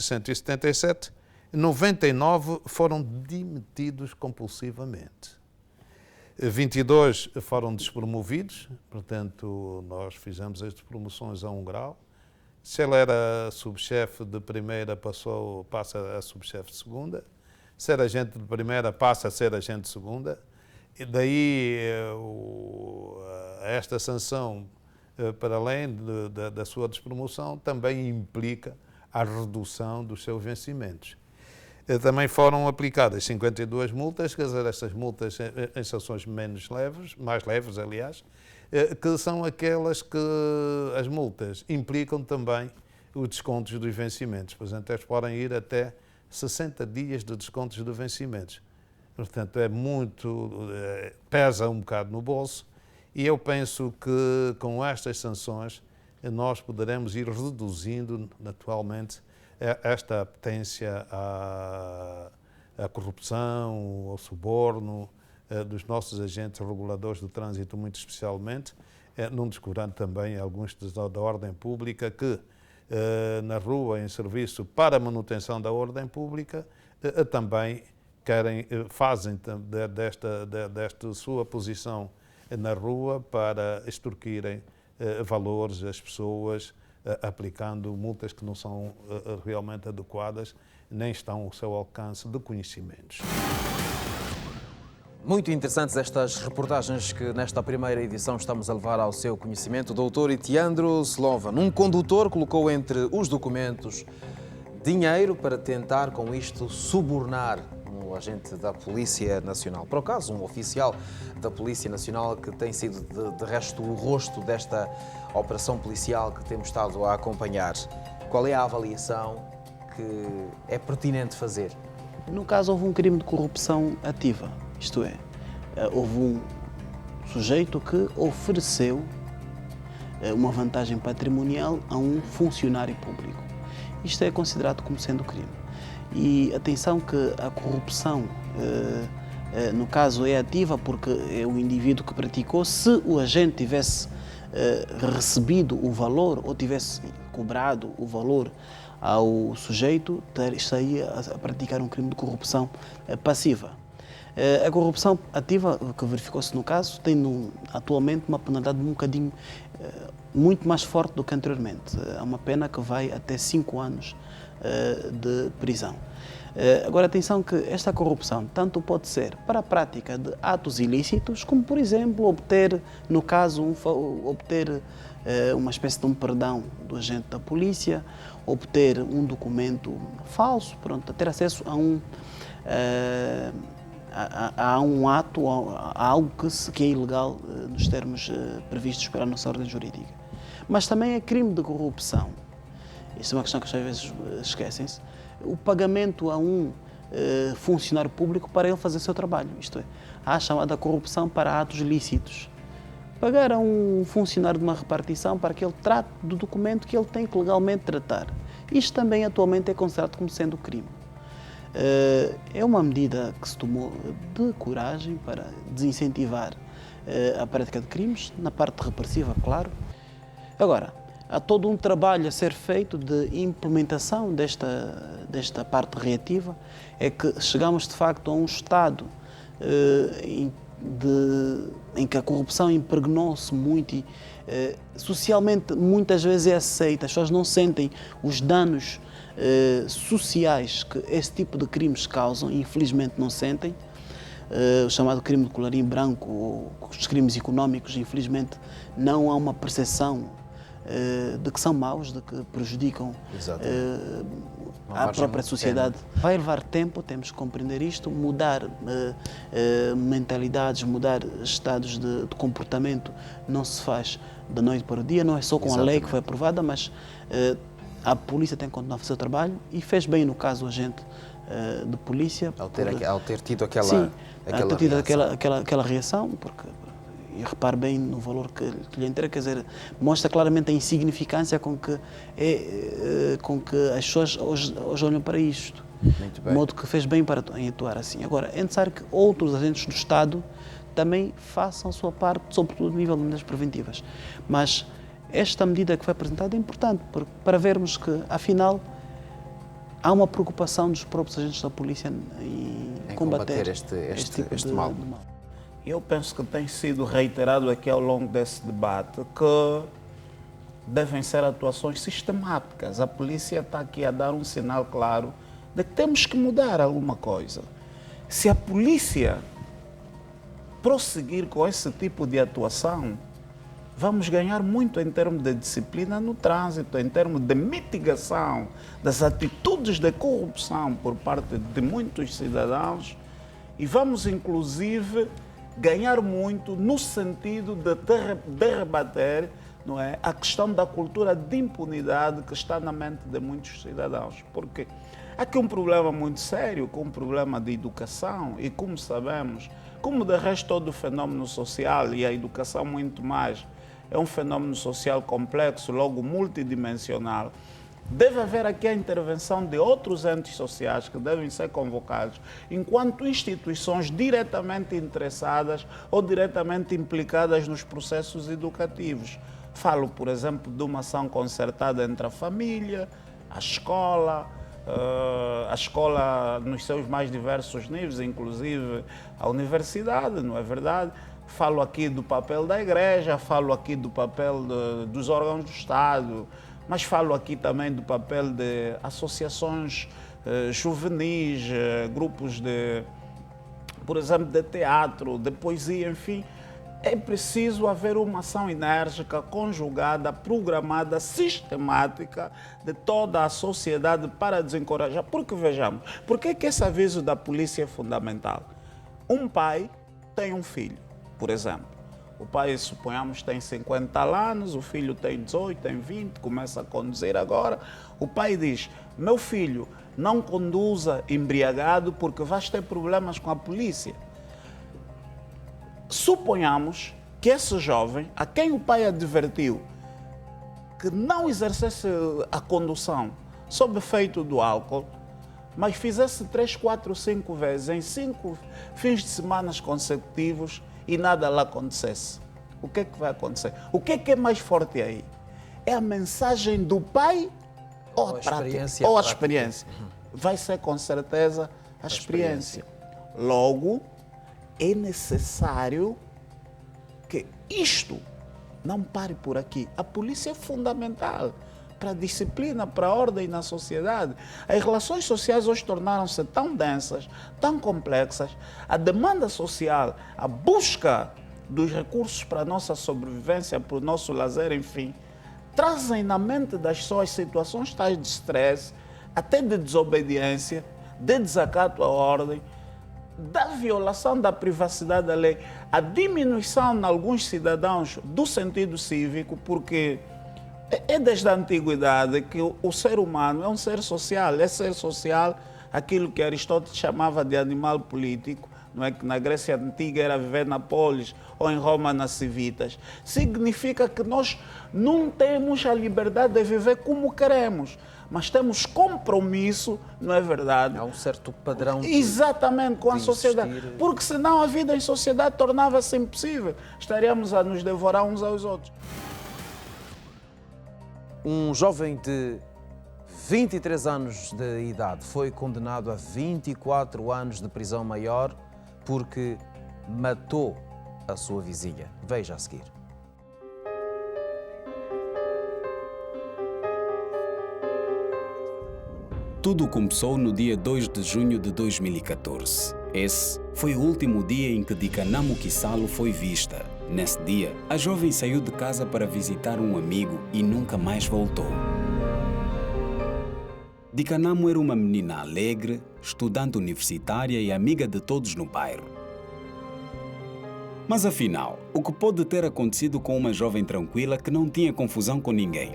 177, 99 foram demitidos compulsivamente. 22 foram despromovidos, portanto, nós fizemos as promoções a 1 grau. Se ele era subchefe de primeira, passa a subchefe de segunda. Se era agente de primeira, passa a ser agente de segunda. E daí esta sanção, para além da sua despromoção, também implica a redução dos seus vencimentos. Também foram aplicadas 52 multas, quer dizer, estas multas em sanções mais leves, aliás, que são aquelas que as multas implicam também os descontos dos vencimentos. Por exemplo, eles podem ir até 60 dias de descontos de vencimentos. Portanto, pesa um bocado no bolso, e eu penso que com estas sanções nós poderemos ir reduzindo naturalmente esta apetência à corrupção, ao suborno dos nossos agentes reguladores do trânsito, muito especialmente, não descurando também alguns da ordem pública que, na rua, em serviço para a manutenção da ordem pública, também fazem desta sua posição na rua para extorquirem valores às pessoas, aplicando multas que não são realmente adequadas, nem estão ao seu alcance de conhecimentos. Muito interessantes estas reportagens que nesta primeira edição estamos a levar ao seu conhecimento. O doutor Itiandro Slovan, um condutor, colocou entre os documentos dinheiro para tentar com isto subornar um agente da Polícia Nacional. Por acaso, um oficial da Polícia Nacional que tem sido, de resto, o rosto desta operação policial que temos estado a acompanhar. Qual é a avaliação que é pertinente fazer? No caso, houve um crime de corrupção ativa. Isto é, houve um sujeito que ofereceu uma vantagem patrimonial a um funcionário público. isto é considerado como sendo crime. E atenção que a corrupção, no caso, é ativa porque é o indivíduo que praticou. Se o agente tivesse recebido o valor ou tivesse cobrado o valor ao sujeito, estaria a praticar um crime de corrupção passiva. A corrupção ativa, que verificou-se no caso, tem atualmente uma penalidade um bocadinho muito mais forte do que anteriormente. É uma pena que vai até 5 anos de prisão. Agora, atenção que esta corrupção tanto pode ser para a prática de atos ilícitos, como, por exemplo, obter, no caso, obter uma espécie de um perdão do agente da polícia, obter um documento falso, pronto, ter acesso a um ato, a algo que é ilegal nos termos previstos pela nossa ordem jurídica. Mas também é crime de corrupção. Isso é uma questão que às vezes esquecem-se. O pagamento a um funcionário público para ele fazer o seu trabalho. Isto é, há a chamada corrupção para atos lícitos. Pagar a um funcionário de uma repartição para que ele trate do documento que ele tem que legalmente tratar. Isto também atualmente é considerado como sendo crime. É uma medida que se tomou de coragem para desincentivar a prática de crimes, na parte repressiva, claro. Agora, há todo um trabalho a ser feito de implementação desta parte reativa, é que chegamos de facto a um estado em que a corrupção impregnou-se muito e socialmente muitas vezes é aceita, as pessoas não sentem os danos sociais que esse tipo de crimes causam, infelizmente não sentem. O chamado crime de colarinho branco, ou os crimes económicos, infelizmente não há uma percepção de que são maus, de que prejudicam a própria sociedade. Vai levar tempo, temos que compreender isto, mudar mentalidades, mudar estados de comportamento não se faz da noite para o dia, não é só com a lei que foi aprovada, mas a polícia tem que continuar a fazer o trabalho e fez bem no caso o agente de polícia. Ao ter tido aquela, sim, aquela ter tido reação. aquela reação, porque e repare bem no valor que lhe entrega, quer dizer, mostra claramente a insignificância com que as pessoas hoje olham para isto. Muito bem. De modo que fez bem para atuar assim. Agora, é necessário que outros agentes do Estado também façam a sua parte, sobretudo no nível de medidas preventivas. Mas esta medida que foi apresentada é importante para vermos que, afinal, há uma preocupação dos próprios agentes da polícia em combater este mal. Eu penso que tem sido reiterado aqui ao longo desse debate que devem ser atuações sistemáticas. A polícia está aqui a dar um sinal claro de que temos que mudar alguma coisa. Se a polícia prosseguir com esse tipo de atuação, vamos ganhar muito em termos de disciplina no trânsito, em termos de mitigação das atitudes de corrupção por parte de muitos cidadãos e vamos, inclusive, ganhar muito no sentido de rebater, não é, a questão da cultura de impunidade que está na mente de muitos cidadãos. Porque há aqui um problema muito sério, com um problema de educação e, como sabemos, como de resto todo o fenómeno social e a educação muito mais, é um fenómeno social complexo, logo multidimensional. Deve haver aqui a intervenção de outros entes sociais que devem ser convocados enquanto instituições diretamente interessadas ou diretamente implicadas nos processos educativos. Falo, por exemplo, de uma ação concertada entre a família, a escola nos seus mais diversos níveis, inclusive a universidade, não é verdade? Falo aqui do papel da igreja, falo aqui do papel dos órgãos do Estado, mas falo aqui também do papel de associações juvenis, grupos por exemplo, de teatro, de poesia, enfim. É preciso haver uma ação enérgica, conjugada, programada, sistemática de toda a sociedade para desencorajar. Porque, vejamos, por que esse aviso da polícia é fundamental? Um pai tem um filho, por exemplo. O pai, suponhamos, tem 50 anos, o filho tem 18, tem 20, começa a conduzir agora. O pai diz, meu filho, não conduza embriagado porque vais ter problemas com a polícia. Suponhamos que esse jovem, a quem o pai advertiu que não exercesse a condução sob efeito do álcool, mas fizesse 3, 4, 5 vezes em 5 fins de semana consecutivos e nada lá acontecesse, o que é que vai acontecer? O que é mais forte aí? É a mensagem do pai ou a prática? Ou a experiência? Vai ser com certeza a experiência. Logo, é necessário que isto não pare por aqui. A polícia é fundamental para a disciplina, para a ordem na sociedade. As relações sociais hoje tornaram-se tão densas, tão complexas. A demanda social, a busca dos recursos para a nossa sobrevivência, para o nosso lazer, enfim, trazem na mente das pessoas situações tais de estresse, até de desobediência, de desacato à ordem, da violação da privacidade da lei, a diminuição em alguns cidadãos do sentido cívico, porque é desde a antiguidade que o ser humano é um ser social, é ser social aquilo que Aristóteles chamava de animal político, não é, que na Grécia Antiga era viver na polis ou em Roma nas civitas. Significa que nós não temos a liberdade de viver como queremos, mas temos compromisso, não é verdade? Há um certo padrão de, exatamente, com a sociedade. Porque senão a vida em sociedade tornava-se impossível. Estaríamos a nos devorar uns aos outros. Um jovem de 23 anos de idade foi condenado a 24 anos de prisão maior porque matou a sua vizinha. Veja a seguir. Tudo começou no dia 2 de junho de 2014. Esse foi o último dia em que Dikanamo Kisalo foi vista. Nesse dia, a jovem saiu de casa para visitar um amigo e nunca mais voltou. Dikanamo era uma menina alegre, estudante universitária e amiga de todos no bairro. Mas afinal, o que pode ter acontecido com uma jovem tranquila que não tinha confusão com ninguém?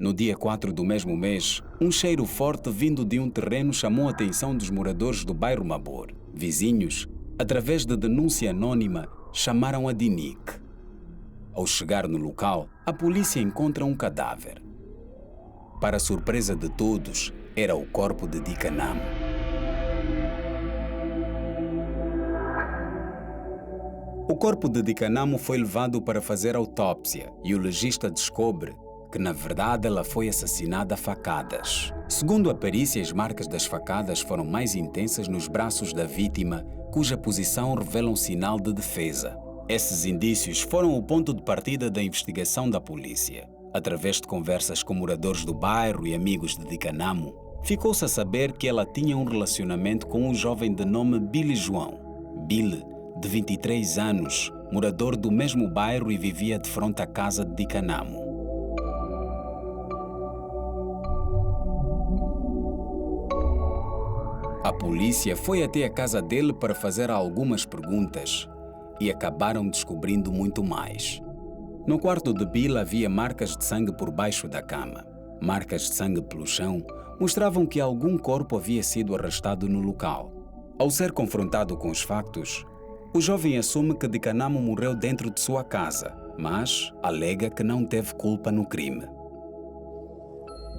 No dia 4 do mesmo mês, um cheiro forte vindo de um terreno chamou a atenção dos moradores do bairro Mabor. Vizinhos, através de denúncia anônima, chamaram a DINIC. Ao chegar no local, a polícia encontra um cadáver. Para a surpresa de todos, era o corpo de Dikanamo. O corpo de Dikanamo foi levado para fazer autópsia e o legista descobre que, na verdade, ela foi assassinada a facadas. Segundo a perícia, as marcas das facadas foram mais intensas nos braços da vítima, cuja posição revela um sinal de defesa. Esses indícios foram o ponto de partida da investigação da polícia. Através de conversas com moradores do bairro e amigos de Dikanamo, ficou-se a saber que ela tinha um relacionamento com um jovem de nome Billy João. Billy, de 23 anos, morador do mesmo bairro e vivia de frente à casa de Dikanamo. A polícia foi até a casa dele para fazer algumas perguntas e acabaram descobrindo muito mais. No quarto de Bill havia marcas de sangue por baixo da cama. Marcas de sangue pelo chão mostravam que algum corpo havia sido arrastado no local. Ao ser confrontado com os factos, o jovem assume que Dikanamo morreu dentro de sua casa, mas alega que não teve culpa no crime.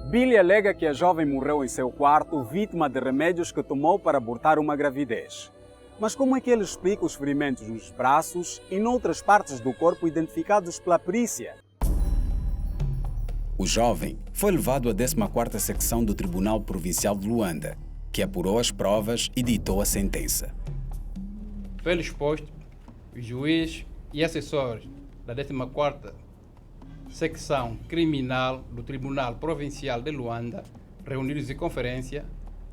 Billy alega que a jovem morreu em seu quarto, vítima de remédios que tomou para abortar uma gravidez. Mas como é que ele explica os ferimentos nos braços e noutras partes do corpo identificados pela perícia? O jovem foi levado à 14ª secção do Tribunal Provincial de Luanda, que apurou as provas e ditou a sentença. Pelo exposto, os juízes e assessores da 14ª Secção Criminal do Tribunal Provincial de Luanda, reunidos em conferência,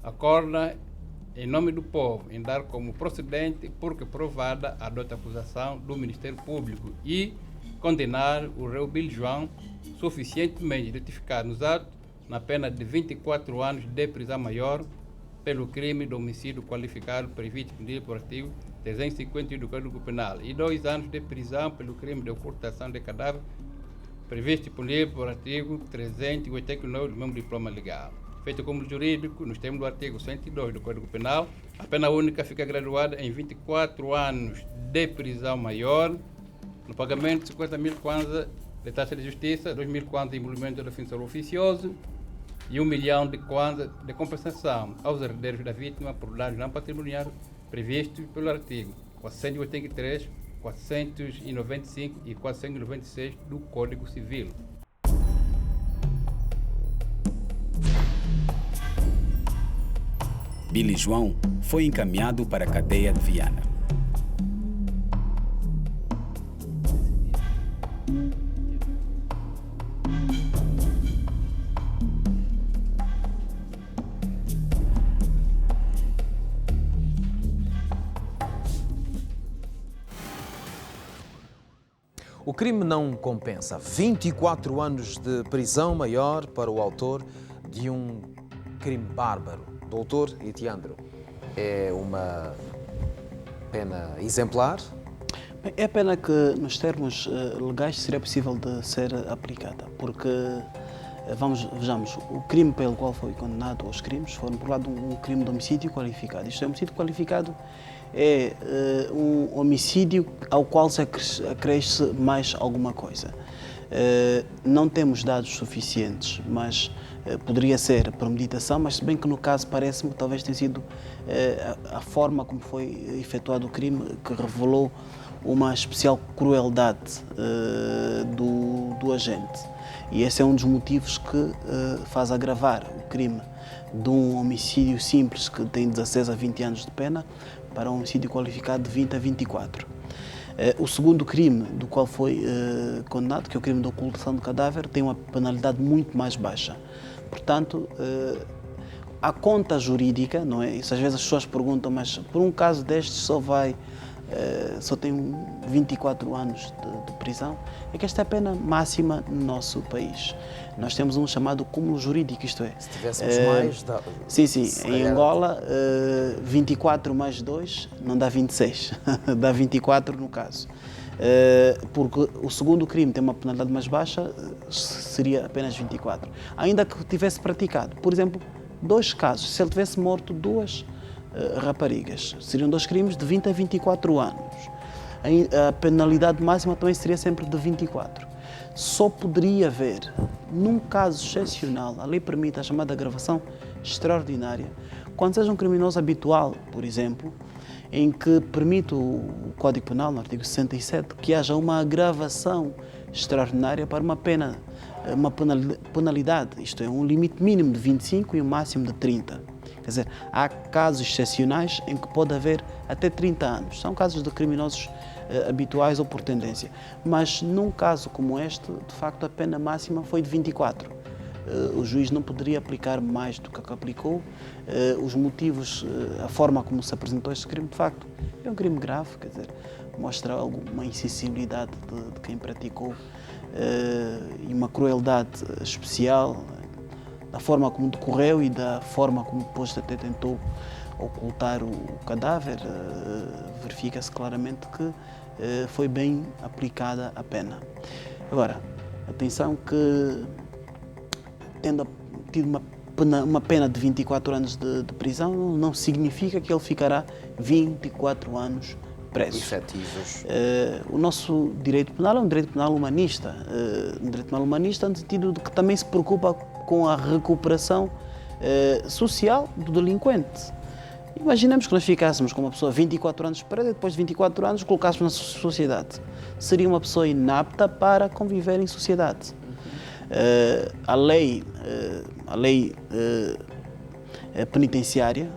acordam em nome do povo em dar como procedente porque provada a dota acusação do Ministério Público e condenar o réu Billy João, suficientemente identificado nos atos, na pena de 24 anos de prisão maior pelo crime de homicídio qualificado previsto por artigo 351 do Código Penal e 2 anos de prisão pelo crime de ocultação de cadáver previsto por artigo 389 do mesmo diploma legal. feito como jurídico, nos termos do artigo 102 do Código Penal, a pena única fica graduada em 24 anos de prisão maior, no pagamento de 50 mil kwanza de taxa de justiça, 2 mil kwanza de emolumentos do defensor oficioso e 1 milhão de kwanza de compensação aos herdeiros da vítima por danos não patrimoniais previstos pelo artigo 483, 495 e 496 do Código Civil. Billy João foi encaminhado para a cadeia de Viana. O crime não compensa. 24 anos de prisão maior para o autor de um crime bárbaro. Doutor Itiandro, é uma pena exemplar? É a pena que, nos termos legais, seria possível de ser aplicada, porque, vejamos, o crime pelo qual foi condenado, os crimes, foram, por um lado, um crime de homicídio qualificado. Isto é, homicídio qualificado é um homicídio ao qual se acresce mais alguma coisa. Não temos dados suficientes, mas poderia ser premeditação, mas se bem que no caso parece-me que talvez tenha sido a forma como foi efetuado o crime que revelou uma especial crueldade do agente. E esse é um dos motivos que faz agravar o crime de um homicídio simples que tem 16 a 20 anos de pena para um homicídio qualificado de 20 a 24. O segundo crime do qual foi condenado, que é o crime de ocultação de cadáver, tem uma penalidade muito mais baixa. Portanto, a conta jurídica, não é? Isso às vezes as pessoas perguntam, mas por um caso destes só tem 24 anos de prisão, é que esta é a pena máxima no nosso país. Nós temos um chamado cúmulo jurídico, isto é... Se tivéssemos mais... Sim. Em Angola, 24 mais 2 não dá 26, dá 24 no caso. Porque o segundo crime tem uma penalidade mais baixa, seria apenas 24. Ainda que tivesse praticado, por exemplo, 2 casos, se ele tivesse morto 2 raparigas, seriam 2 crimes de 20 a 24 anos. A penalidade máxima também seria sempre de 24. Só poderia haver, num caso excepcional, a lei permite a chamada agravação extraordinária, quando seja um criminoso habitual, por exemplo, em que permite o Código Penal, no artigo 67, que haja uma agravação extraordinária para uma pena, uma penalidade, isto é, um limite mínimo de 25 e um máximo de 30. Quer dizer, há casos excepcionais em que pode haver até 30 anos. São casos de criminosos habituais ou por tendência. Mas num caso como este, de facto, a pena máxima foi de 24. O juiz não poderia aplicar mais do que aplicou. Os motivos, a forma como se apresentou este crime, de facto, é um crime grave, quer dizer, mostra alguma insensibilidade de quem praticou e uma crueldade especial da forma como decorreu e da forma como depois até tentou ocultar o cadáver. Verifica-se claramente que foi bem aplicada a pena. Agora, atenção que, tendo tido uma pena de 24 anos de prisão, não significa que ele ficará 24 anos preso. Efetivos. O nosso direito penal é um direito penal humanista. Um direito penal humanista no sentido de que também se preocupa com a recuperação social do delinquente. Imaginemos que nós ficássemos com uma pessoa 24 anos presa e depois de 24 anos colocássemos na sociedade. Seria uma pessoa inapta para conviver em sociedade. A lei penitenciária,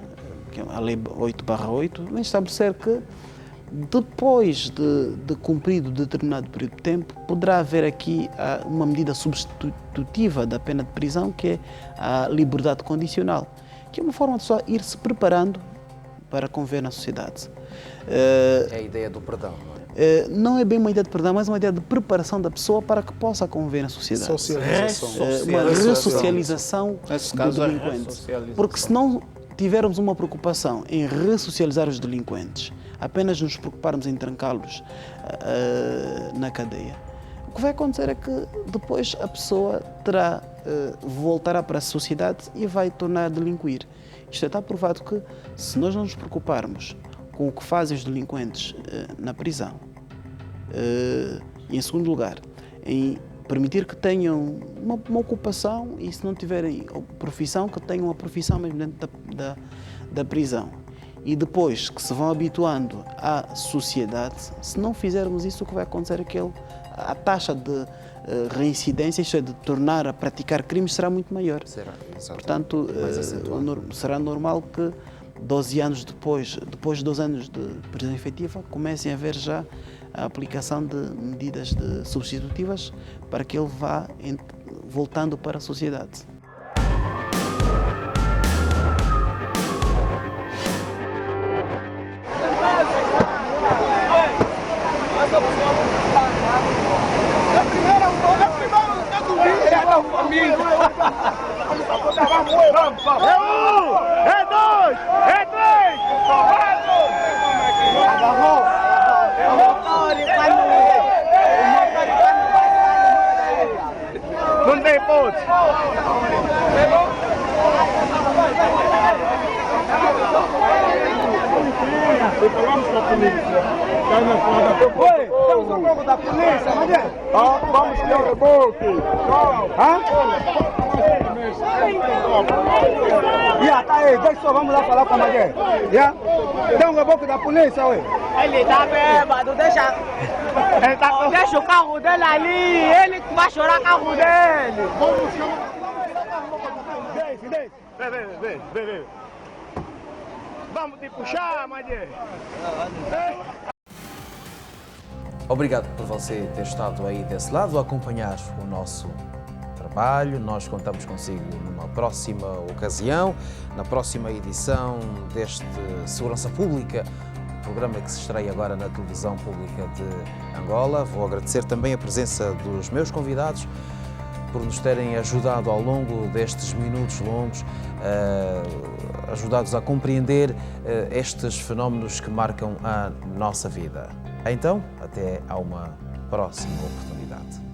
que é a lei 8/8, vem estabelecer que depois de cumprido determinado período de tempo, poderá haver aqui uma medida substitutiva da pena de prisão, que é a liberdade condicional, que é uma forma de só ir se preparando para conviver na sociedade. É a ideia do perdão, não é? Não é bem uma ideia de perdão, mas uma ideia de preparação da pessoa para que possa conviver na sociedade. Uma ressocialização do delinquente. Porque se não tivermos uma preocupação em ressocializar os delinquentes, apenas nos preocuparmos em trancá-los na cadeia, o que vai acontecer é que depois a pessoa terá voltará para a sociedade e vai tornar a delinquir. Isto está provado que, se nós não nos preocuparmos com o que fazem os delinquentes na prisão, e, em segundo lugar, em permitir que tenham uma ocupação e, se não tiverem profissão, que tenham uma profissão mesmo dentro da prisão. E depois que se vão habituando à sociedade, se não fizermos isso, o que vai acontecer é que a taxa de reincidência, isto é, de tornar a praticar crimes, será muito maior. Será, portanto, será normal que 12 anos depois de 12 anos de prisão efetiva, comecem a haver já a aplicação de medidas substitutivas para que ele vá voltando para a sociedade. É dois! É três! Agarrou! Não tem ponte! Falamos com a polícia. Oi, temos um pouco da polícia, mas vamos ter um reboque. Tá aí, deixa só, vamos lá falar com a Magué. Tem um reboque da polícia, ué. Ele tá bêbado, deixa o carro dele ali, ele que vai chorar o carro dele. Vem. Vamos te puxar, Magué. Obrigado por você ter estado aí desse lado a acompanhar o nosso trabalho. Nós contamos consigo numa próxima ocasião, na próxima edição deste Segurança Pública, programa que se estreia agora na televisão pública de Angola. Vou agradecer também a presença dos meus convidados por nos terem ajudado ao longo destes minutos longos, ajudados a compreender estes fenómenos que marcam a nossa vida. Então, até a uma próxima oportunidade.